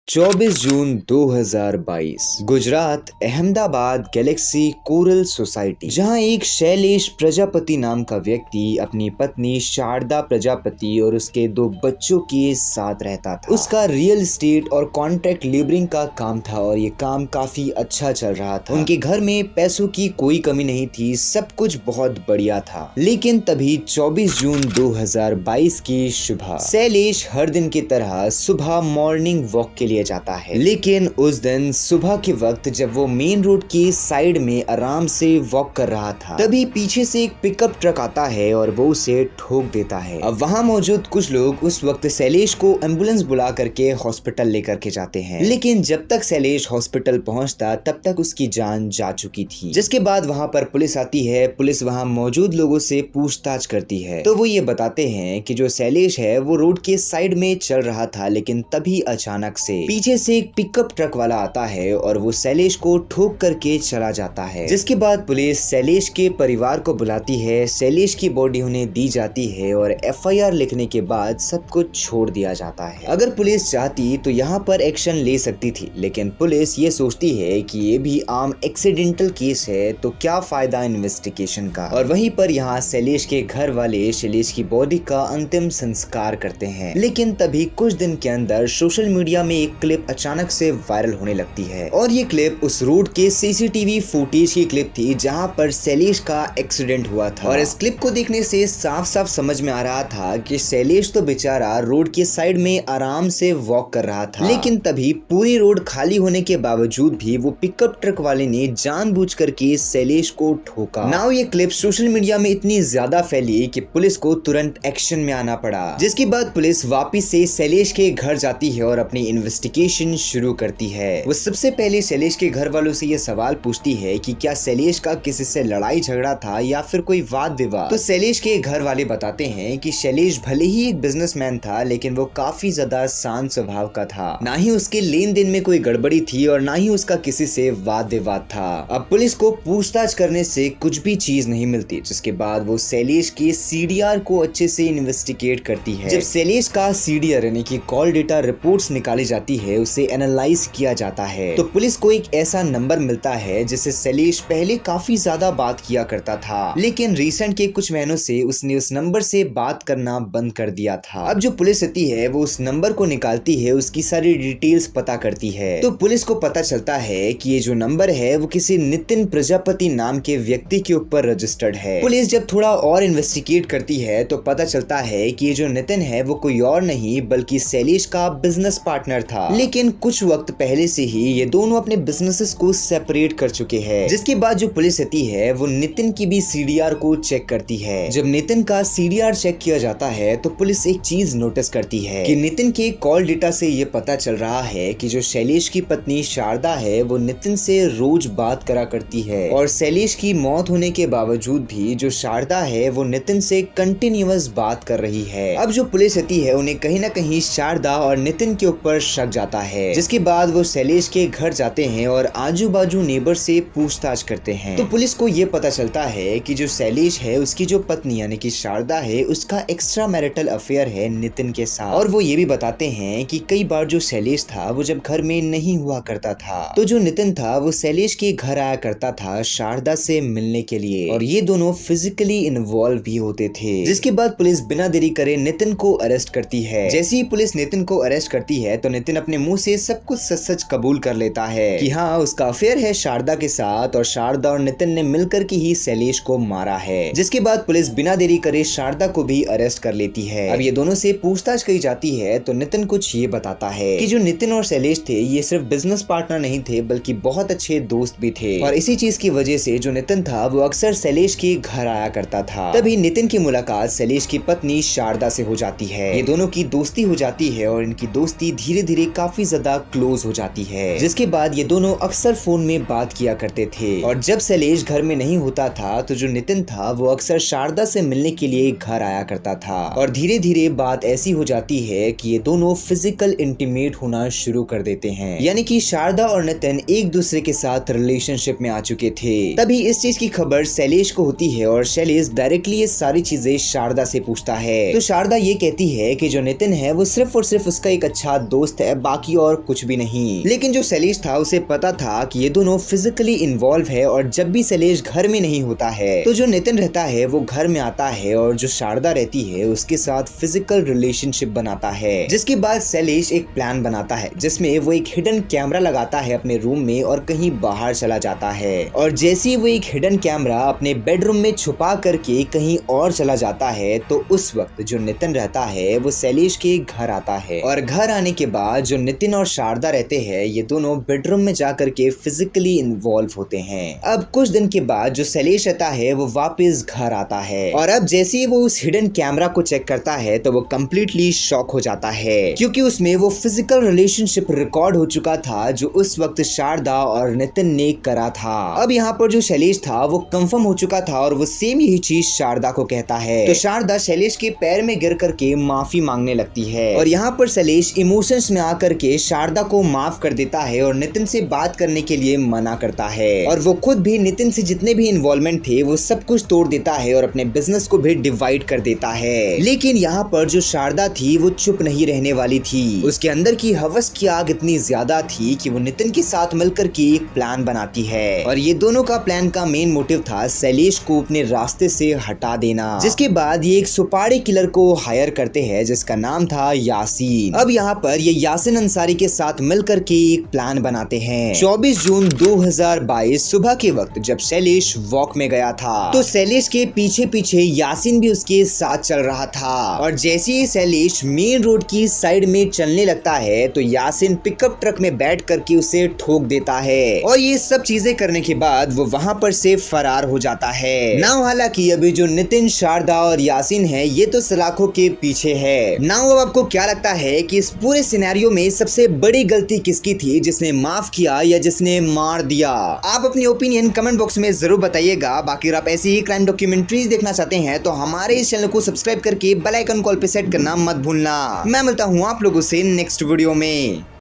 24 जून 2022 Gujarat Ahmedabad Galaxy coral society, जहां एक शैलेश प्रजापति नाम का व्यक्ति अपनी पत्नी शारदा प्रजापति और उसके 2 बच्चों के साथ रहता था। उसका रियल एस्टेट और कॉन्ट्रैक्ट लेबरिंग का काम था और ये काम काफी अच्छा चल रहा था। उनके घर में पैसों की कोई कमी नहीं थी, सब कुछ बहुत बढ़िया था। लेकिन तभी 24 जून 2022 की सुबह शैलेश हर दिन की तरह सुबह मॉर्निंग वॉक के लिए जाता है। लेकिन उस दिन सुबह के वक्त जब वो मेन रोड की साइड में आराम से वॉक कर रहा था, तभी पीछे से एक पिकअप ट्रक आता है और वो उसे ठोक देता है। अब वहाँ मौजूद कुछ लोग उस वक्त शैलेश को एम्बुलेंस बुला करके हॉस्पिटल लेकर के जाते हैं। लेकिन जब तक शैलेश हॉस्पिटल पहुँचता तब तक उसकी जान जा चुकी थी। जिसके बाद वहाँ पर पुलिस आती है। पुलिस वहाँ मौजूद लोगों से पूछताछ करती है तो वो ये बताते हैं कि जो शैलेश है वो रोड के साइड में चल रहा था, लेकिन तभी अचानक से पीछे से एक पिकअप ट्रक वाला आता है और वो शैलेश को ठोक करके चला जाता है। जिसके बाद पुलिस शैलेश के परिवार को बुलाती है, शैलेश की बॉडी उन्हें दी जाती है और एफआईआर लिखने के बाद सब कुछ छोड़ दिया जाता है। अगर पुलिस चाहती तो यहाँ पर एक्शन ले सकती थी, लेकिन पुलिस ये सोचती है कि ये भी आम एक्सीडेंटल केस है तो क्या फायदा इन्वेस्टिगेशन का। और वहीं पर यहाँ शैलेश के घर वाले शैलेश की बॉडी का अंतिम संस्कार करते हैं। लेकिन तभी कुछ दिन के अंदर सोशल मीडिया में एक क्लिप अचानक से वायरल होने लगती है और ये क्लिप उस रोड के सीसीटीवी फुटेज की क्लिप थी जहां पर शैलेश का एक्सीडेंट हुआ था। और इस क्लिप को देखने से साफ साफ समझ में आ रहा था कि शैलेश तो बेचारा रोड के साइड में आराम से वॉक कर रहा था। लेकिन तभी पूरी रोड खाली होने के बावजूद भी वो पिकअप ट्रक वाले ने जानबूझ करके शैलेश को ठोका। नाउ ये क्लिप सोशल मीडिया में इतनी ज्यादा फैली कि पुलिस को तुरंत एक्शन में आना पड़ा। जिसके बाद पुलिस वापिस से शैलेश के घर जाती है और अपनी इन्वेस्टिगेशन शुरू करती है। वो सबसे पहले शैलेश के घर वालों से ये सवाल पूछती है कि क्या शैलेश का किसी से लड़ाई झगड़ा था या फिर कोई वाद विवाद। तो शैलेश के घर वाले बताते हैं कि शैलेश भले ही एक बिजनेसमैन था, लेकिन वो काफी ज्यादा शांत स्वभाव का था। ना ही उसके लेन देन में कोई गड़बड़ी थी और ना ही उसका किसी से वाद विवाद था। अब पुलिस को पूछताछ करने से कुछ भी चीज नहीं मिलती, जिसके बाद वो शैलेश के सीडीआर को अच्छे से इन्वेस्टिगेट करती है। जब शैलेश का सीडीआर यानी कि कॉल डेटा रिपोर्ट्स निकाली जाती है, उसे एनालाइज किया जाता है, तो पुलिस को एक ऐसा नंबर मिलता है जिससे शैलेश पहले काफी ज्यादा बात किया करता था, लेकिन रिसेंट के कुछ महीनों से उसने उस नंबर से बात करना बंद कर दिया था। अब जो पुलिस आती है वो उस नंबर को निकालती है, उसकी सारी डिटेल्स पता करती है। तो पुलिस को पता चलता है कि ये जो नंबर है वो किसी नितिन प्रजापति नाम के व्यक्ति के ऊपर रजिस्टर्ड है। पुलिस जब थोड़ा और इन्वेस्टिगेट करती है तो पता चलता है कि ये जो नितिन है वो कोई और नहीं बल्कि शैलेश का बिजनेस पार्टनर था। लेकिन कुछ वक्त पहले से ही ये दोनों अपने बिजनेसेस को सेपरेट कर चुके हैं। जिसके बाद जो पुलिस आती है वो नितिन की भी सीडीआर को चेक करती है। जब नितिन का सीडीआर चेक किया जाता है तो पुलिस एक चीज नोटिस करती है कि नितिन के कॉल डेटा से ये पता चल रहा है कि जो शैलेश की पत्नी शारदा है वो नितिन से रोज बात करा करती है और शैलेश की मौत होने के बावजूद भी जो शारदा है वो नितिन से कंटिन्यूअस बात कर रही है। अब जो पुलिस आती है उन्हें कहीं ना कहीं शारदा और नितिन के ऊपर शक जाता है। जिसके बाद वो शैलेश के घर जाते हैं और आजू बाजू नेबर से पूछताछ करते हैं। तो पुलिस को ये पता चलता है कि जो शैलेश है उसकी जो पत्नी यानी कि शारदा है उसका एक्स्ट्रा मैरिटल अफेयर है नितिन के साथ। और वो ये भी बताते हैं कि कई बार जो शैलेश था वो जब घर में नहीं हुआ करता था तो जो नितिन था वो शैलेश के घर आया करता था शारदा से मिलने के लिए और ये दोनों फिजिकली इन्वॉल्व भी होते थे। जिसके बाद पुलिस बिना देरी करे नितिन को अरेस्ट करती है। जैसे ही पुलिस नितिन को अरेस्ट करती है तो नितिन अपने मुंह से सब कुछ सच सच कबूल कर लेता है कि हाँ उसका अफेयर है शारदा के साथ और शारदा और नितिन ने मिलकर के ही शैलेश को मारा है। जिसके बाद पुलिस बिना देरी करे शारदा को भी अरेस्ट कर लेती है। अब ये दोनों से पूछताछ की जाती है तो नितिन कुछ ये बताता है कि जो नितिन और शैलेश थे ये सिर्फ बिजनेस पार्टनर नहीं थे बल्कि बहुत अच्छे दोस्त भी थे और इसी चीज की वजह से जो नितिन था वो अक्सर शैलेश के घर आया करता था। तभी नितिन की मुलाकात शैलेश की पत्नी शारदा से हो जाती है। ये दोनों की दोस्ती हो जाती है और इनकी दोस्ती धीरे धीरे काफी ज्यादा क्लोज हो जाती है। जिसके बाद ये दोनों अक्सर फोन में बात किया करते थे और जब शैलेश घर में नहीं होता था तो जो नितिन था वो अक्सर शारदा से मिलने के लिए घर आया करता था और धीरे धीरे बात ऐसी हो जाती है कि ये दोनों फिजिकल इंटीमेट होना शुरू कर देते हैं, यानी कि शारदा और नितिन एक दूसरे के साथ रिलेशनशिप में आ चुके थे। तभी इस चीज की खबर शैलेश को होती है और शैलेश डायरेक्टली ये सारी चीजें शारदा से पूछता है। तो शारदा ये कहती है कि जो नितिन है वो सिर्फ और सिर्फ उसका एक अच्छा दोस्त है है, बाकी और कुछ भी नहीं। लेकिन जो शैलेश था उसे पता था कि ये दोनों फिजिकली इन्वॉल्व है और जब भी शैलेश घर में नहीं होता है तो जो नितिन रहता है वो घर में आता है और जो शारदा रहती है उसके साथ फिजिकल रिलेशनशिप बनाता है। जिसके बाद शैलेश एक प्लान बनाता है जिसमें वो एक हिडन कैमरा लगाता है अपने रूम में और कहीं बाहर चला जाता है। और जैसे ही वो एक हिडन कैमरा अपने बेडरूम में छुपा करके कहीं और चला जाता है तो उस वक्त जो नितिन रहता है वो शैलेश के घर आता है। और घर आने के बाद जो नितिन और शारदा रहते हैं ये दोनों बेडरूम में जाकर के फिजिकली इन्वॉल्व होते हैं। अब कुछ दिन के बाद जो शैलेश रहता है वो वापस घर आता है और अब जैसे ही वो उस हिडन कैमरा को चेक करता है तो वो कम्प्लीटली शॉक हो जाता है क्योंकि उसमें वो फिजिकल रिलेशनशिप रिकॉर्ड हो चुका था जो उस वक्त शारदा और नितिन ने करा था। अब यहाँ पर जो शैलेश था वो कंफर्म हो चुका था और वो सेम यही चीज शारदा को कहता है। तो शारदा शैलेश के पैर में गिर करके माफी मांगने लगती है और यहाँ पर शैलेश इमोशंस में आकर के शारदा को माफ कर देता है और नितिन से बात करने के लिए मना करता है और वो खुद भी नितिन से जितने भी इन्वॉल्वमेंट थे वो सब कुछ तोड़ देता है और अपने बिजनेस को भी डिवाइड कर देता है। लेकिन यहाँ पर जो शारदा थी वो चुप नहीं रहने वाली थी। उसके अंदर की हवस की आग इतनी ज्यादा थी कि वो नितिन के साथ मिलकर के एक प्लान बनाती है और ये दोनों का प्लान का मेन मोटिव था शैलेश को अपने रास्ते से हटा देना। जिसके बाद ये एक सुपारी किलर को हायर करते हैं जिसका नाम था यासीन। अब यहाँ पर ये यासीन अंसारी के साथ मिलकर के एक प्लान बनाते हैं। 24 जून 2022 सुबह के वक्त जब शैलेश वॉक में गया था तो शैलेश के पीछे पीछे यासीन भी उसके साथ चल रहा था और जैसे ही शैलेश मेन रोड की साइड में चलने लगता है तो यासीन पिकअप ट्रक में बैठ करके उसे ठोक देता है और ये सब चीजें करने के बाद वो वहां पर से फरार हो जाता है। नाउ हालांकि अभी जो नितिन, शारदा और यासीन है ये तो सलाखों के पीछे है। नाउ अब आपको क्या लगता है कि इस पूरे सिनेरियो में सबसे बड़ी गलती किसकी थी, जिसने माफ किया या जिसने मार दिया? आप अपनी ओपिनियन कमेंट बॉक्स में जरूर बताइएगा। बाकी अगर आप ऐसी ही क्राइम डॉक्यूमेंट्रीज देखना चाहते हैं तो हमारे इस चैनल को सब्सक्राइब करके बेल आइकन कॉल पे सेट करना मत भूलना। मैं मिलता हूँ आप लोगों से नेक्स्ट वीडियो में।